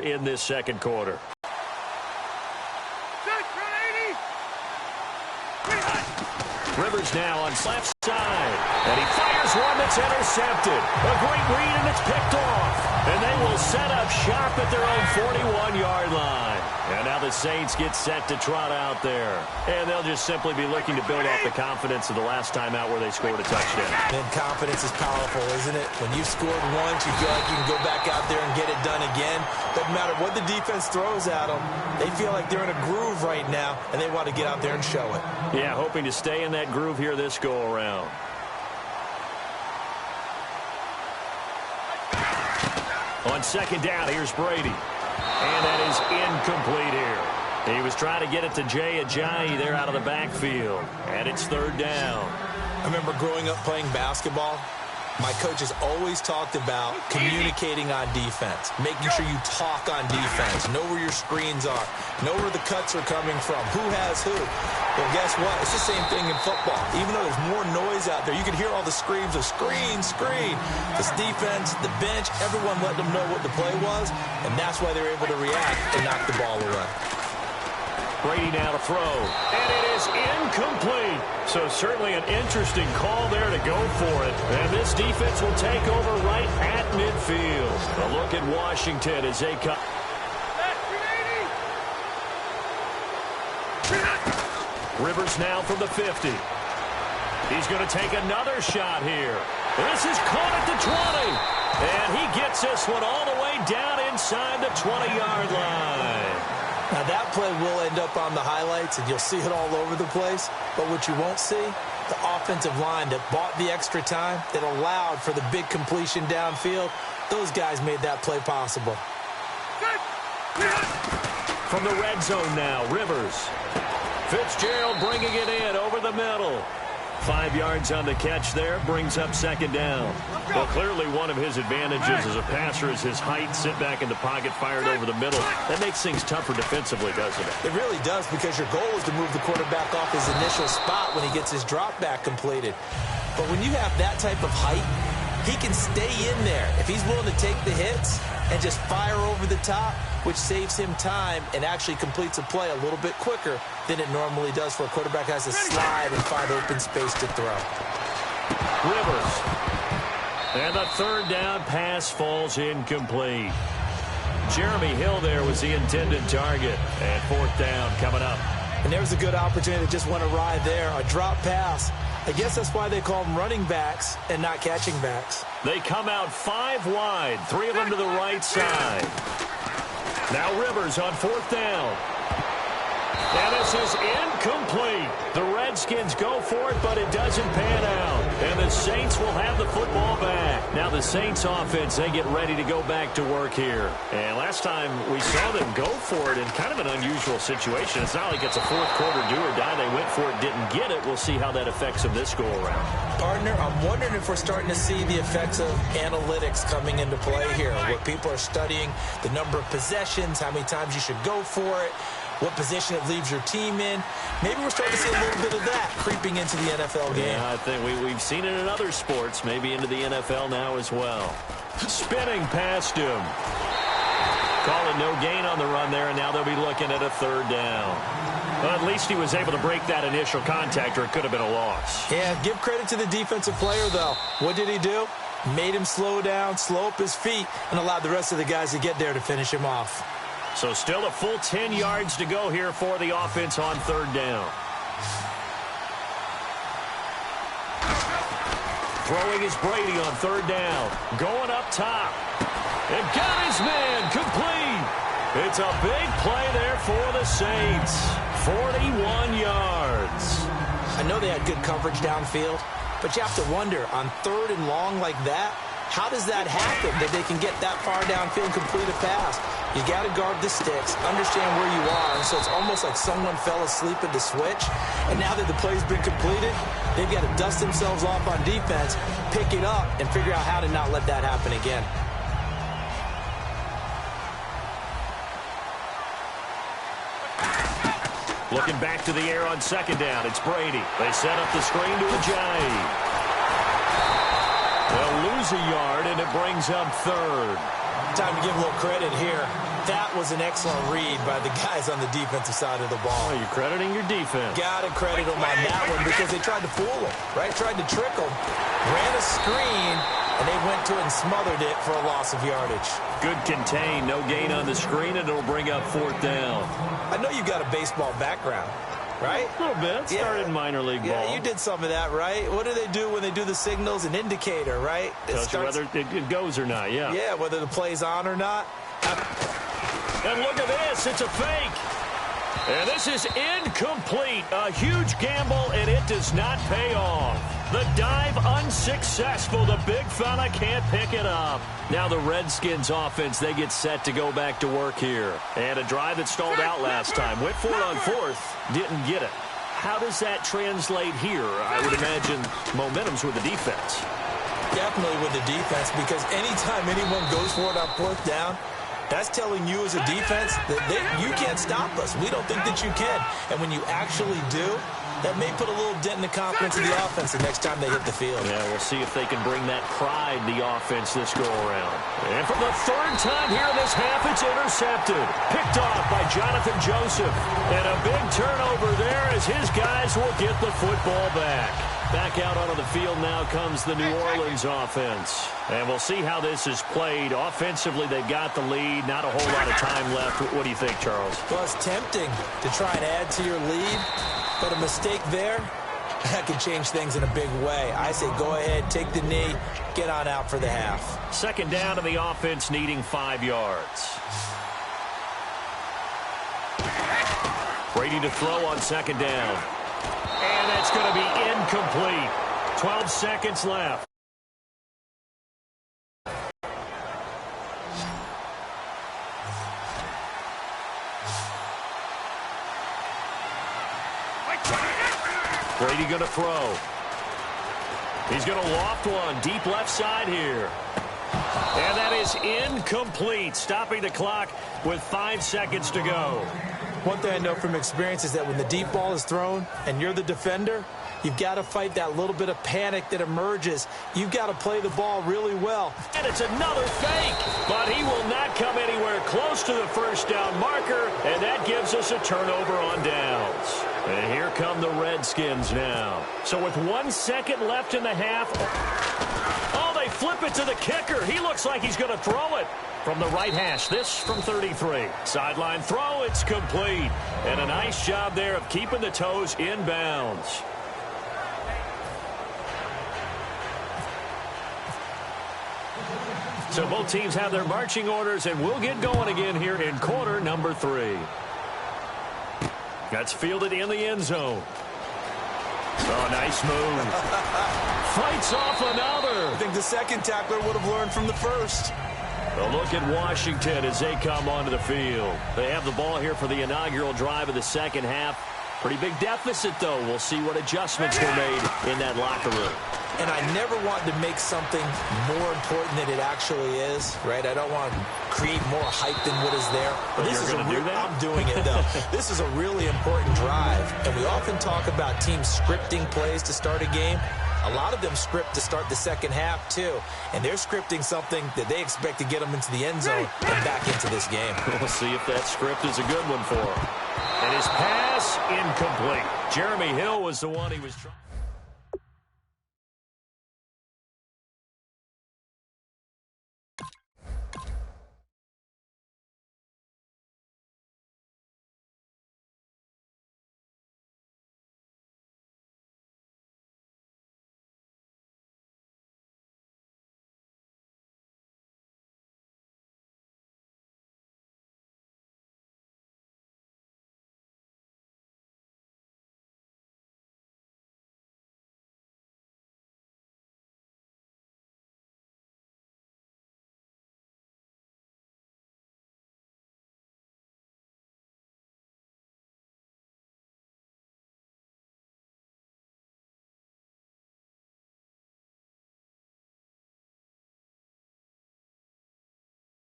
in this second quarter. Rivers now on left side, and he fires one that's intercepted. A great read, and it's picked off. And they will set up shop at their own 41-yard line. And now the Saints get set to trot out there. And they'll just simply be looking to build off the confidence of the last time out where they scored a touchdown. And confidence is powerful, isn't it? When you've scored once, you feel like you can go back out there and get it done again. Doesn't matter what the defense throws at them. They feel like they're in a groove right now, and they want to get out there and show it. Yeah, hoping to stay in that groove here this go-around. On second down, here's Brady. And that is incomplete here. He was trying to get it to Jay Ajayi there out of the backfield. And it's third down. I remember growing up playing basketball. My coaches always talked about communicating on defense, making sure you talk on defense, know where your screens are, know where the cuts are coming from, who has who. Well, guess what? It's the same thing in football. Even though there's more noise out there, you can hear all the screams of screen, screen. This defense, the bench, everyone let them know what the play was, and that's why they're able to react and knock the ball away. Brady now to throw, and it is incomplete. So certainly an interesting call there to go for it. And this defense will take over right at midfield. A look at Washington as they come. Rivers now from the 50. He's going to take another shot here. This is caught at the 20. And he gets this one all the way down inside the 20-yard line. Now, that play will end up on the highlights, and you'll see it all over the place. But what you won't see, the offensive line that bought the extra time, that allowed for the big completion downfield, those guys made that play possible. From the red zone now, Rivers. Fitzgerald bringing it in over the middle. 5 yards on the catch there, brings up second down. Well, clearly one of his advantages as a passer is his height, sit back in the pocket, fired over the middle. That makes things tougher defensively, doesn't it? It really does, because your goal is to move the quarterback off his initial spot when he gets his drop back completed. But when you have that type of height, he can stay in there. If he's willing to take the hits and just fire over the top, which saves him time and actually completes a play a little bit quicker than it normally does for a quarterback who has to slide and find open space to throw. Rivers. And the third down pass falls incomplete. Jeremy Hill there was the intended target. And fourth down coming up. And there's a good opportunity that just went awry there. A drop pass. I guess that's why they call them running backs and not catching backs. They come out 5 wide. 3 of them to the right side. Now Rivers on fourth down. And this is incomplete. The Redskins go for it, but it doesn't pan out. And the Saints will have the football back. Now the Saints offense, they get ready to go back to work here. And last time we saw them go for it in kind of an unusual situation. It's not like it's a fourth quarter do or die. They went for it, didn't get it. We'll see how that affects them this go-around. Partner, I'm wondering if we're starting to see the effects of analytics coming into play here, where people are studying the number of possessions, how many times you should go for it, what position it leaves your team in. Maybe we're starting to see a little bit of that creeping into the NFL game. Yeah, I think we've seen it in other sports, maybe into the NFL now as well. Spinning past him. Call it no gain on the run there, and now they'll be looking at a third down. Well, at least he was able to break that initial contact, or it could have been a loss. Yeah, give credit to the defensive player, though. What did he do? Made him slow down, slow up his feet, and allowed the rest of the guys to get there to finish him off. So still a full 10 yards to go here for the offense on third down. Throwing is Brady on third down. Going up top. And got his man complete. It's a big play there for the Saints. 41 yards. I know they had good coverage downfield, but you have to wonder, on third and long like that, how does that happen, that they can get that far downfield and complete a pass? You got to guard the sticks, understand where you are, and so it's almost like someone fell asleep at the switch, and now that the play's been completed, they've got to dust themselves off on defense, pick it up, and figure out how to not let that happen again. Looking back to the air on second down, it's Brady. They set up the screen to Ajayi. They'll lose a yard, and it brings up third. Time to give a little credit here. That was an excellent read by the guys on the defensive side of the ball. Oh, you're crediting your defense. Got to credit them on that one because they tried to fool him, right? Tried to trick him, ran a screen, and they went to it and smothered it for a loss of yardage. Good contain, no gain on the screen, and it'll bring up 4th down. I know you got a baseball background, right? A little bit. Started in minor league ball. Yeah, you did some of that, right? What do they do when they do the signals? An indicator, right? Tells you whether it goes or not, yeah. Yeah, whether the play's on or not. And look at this. It's a fake. And this is incomplete. A huge gamble, and it does not pay off. The dive unsuccessful. The big fella can't pick it up. Now the Redskins offense, they get set to go back to work here. And a drive that stalled out last time. Went for it on 4th. Didn't get it. How does that translate here? I would imagine momentum's with the defense. Definitely with the defense, because anytime anyone goes for it on 4th down, that's telling you as a defense that you can't stop us. We don't think that you can. And when you actually do, that may put a little dent in the confidence of the offense the next time they hit the field. Yeah, we'll see if they can bring that pride in the offense this go-around. And for the 3rd time here in this half, it's intercepted. Picked off by Jonathan Joseph. And a big turnover there as his guys will get the football back. Back out onto the field now comes the New Orleans offense. And we'll see how this is played. Offensively, they've got the lead. Not a whole lot of time left. What do you think, Charles? Well, it's tempting to try and add to your lead, but a mistake there, that could change things in a big way. I say go ahead, take the knee, get on out for the half. 2nd down to the offense needing 5 yards. Brady to throw on 2nd down. And that's going to be incomplete. 12 seconds left. Brady going to throw. He's going to loft one deep left side here. And that is incomplete, stopping the clock with 5 seconds to go. One thing I know from experience is that when the deep ball is thrown and you're the defender, you've got to fight that little bit of panic that emerges. You've got to play the ball really well. And it's another fake, but he will not come anywhere close to the 1st down marker, and that gives us a turnover on downs. And here come the Redskins now. So with 1 second left in the half, oh, they flip it to the kicker. He looks like he's going to throw it. From the right hash, this from 33. Sideline throw, it's complete. And a nice job there of keeping the toes in bounds. So both teams have their marching orders, and we'll get going again here in quarter number 3. That's fielded in the end zone. Oh, nice move. Fights off another. I think the second tackler would have learned from the first. A look at Washington as they come onto the field. They have the ball here for the inaugural drive of the 2nd half. Pretty big deficit, though. We'll see what adjustments were made in that locker room. And I never want to make something more important than it actually is, right? I don't want to create more hype than what is there. But this is I'm doing it, though. This is a really important drive. And we often talk about teams scripting plays to start a game. A lot of them script to start the 2nd half, too. And they're scripting something that they expect to get them into the end zone and back into this game. We'll see if that script is a good one for him. And his pass incomplete. Jeremy Hill was the one he was trying.